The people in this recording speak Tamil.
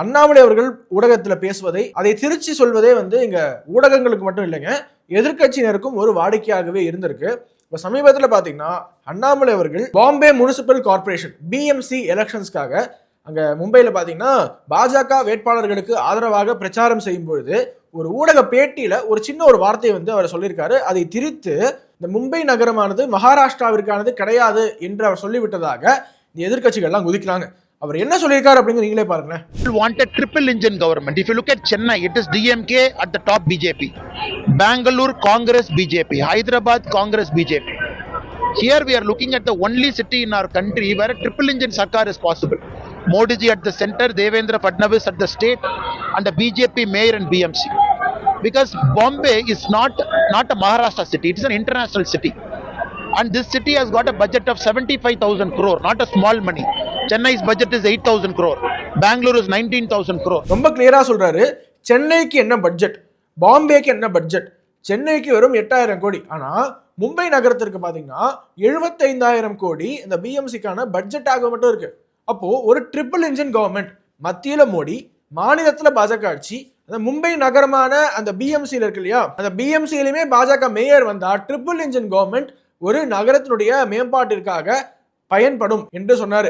அண்ணாமலை அவர்கள் ஊடகத்துல பேசுவதை அதை திருச்சி சொல்வதே வந்து இங்க ஊடகங்களுக்கு மட்டும் இல்லைங்க, எதிர்க்கட்சியினருக்கும் ஒரு வாடிக்கையாகவே இருந்திருக்கு. இப்ப சமீபத்தில் பாத்தீங்கன்னா அண்ணாமலை அவர்கள் பாம்பே முனிசிபல் கார்பரேஷன் பிஎம்சி எலெக்ஷன்ஸ்க்காக அங்க மும்பையில பாத்தீங்கன்னா பாஜக வேட்பாளர்களுக்கு ஆதரவாக பிரச்சாரம் செய்யும் பொழுது ஒரு ஊடக பேட்டியில ஒரு சின்ன ஒரு வார்த்தையை வந்து அவர் சொல்லியிருக்காரு. அதை திரித்து இந்த மும்பை நகரமானது மகாராஷ்டிராவிற்கானது கிடையாது என்று அவர் சொல்லிவிட்டதாக இந்த எதிர்க்கட்சிகள் எல்லாம் குதிக்கிறாங்க. அவர் என்ன சொல்லியிருக்காரு அப்படிங்க நீங்களே பாருங்களேன். Wanted triple engine government. If you look at Chennai, it is DMK at the top, BJP. Bangalore, Congress, BJP. Hyderabad, Congress, BJP. Here we are looking at the only city in our country where a triple engine Sarkar is possible. Modi ji at the center, Devendra Fadnavis at the state, and the BJP mayor and BMC. Because Bombay is not a Maharashtra city, it is an international city. And this city has got a budget of 75,000 crore, not a small money. Chennai's budget is 8,000 crore. Bangalore is 19,000 crore. ரொம்ப கிளியரா சொல்றாரு. சென்னைக்கு என்ன பட்ஜெட், பாம்பேக்கு என்ன பட்ஜெட். சென்னைக்கு வெறும் 8,000 கோடி. ஆனா மும்பை நகரத்திற்கு பாத்தீங்கன்னா 75,000 கோடி இந்த பிஎம்சிக்கான பட்ஜெட்டாக மட்டும் இருக்கு. அப்போ ஒரு ட்ரிபிள் இன்ஜின் கவர்மெண்ட், மத்தியில மோடி, மாநிலத்துல பாஜக ஆட்சி, அந்த மும்பை நகரமான அந்த பிஎம்சியில் இருக்கு இல்லையா, அந்த பிஎம்சியிலுமே பாஜக மேயர் வந்தா ட்ரிபிள் இன்ஜின் கவர்மெண்ட் ஒரு நகரத்தினுடைய மேம்பாட்டிற்காக பயன்படும் என்று சொன்னாரு.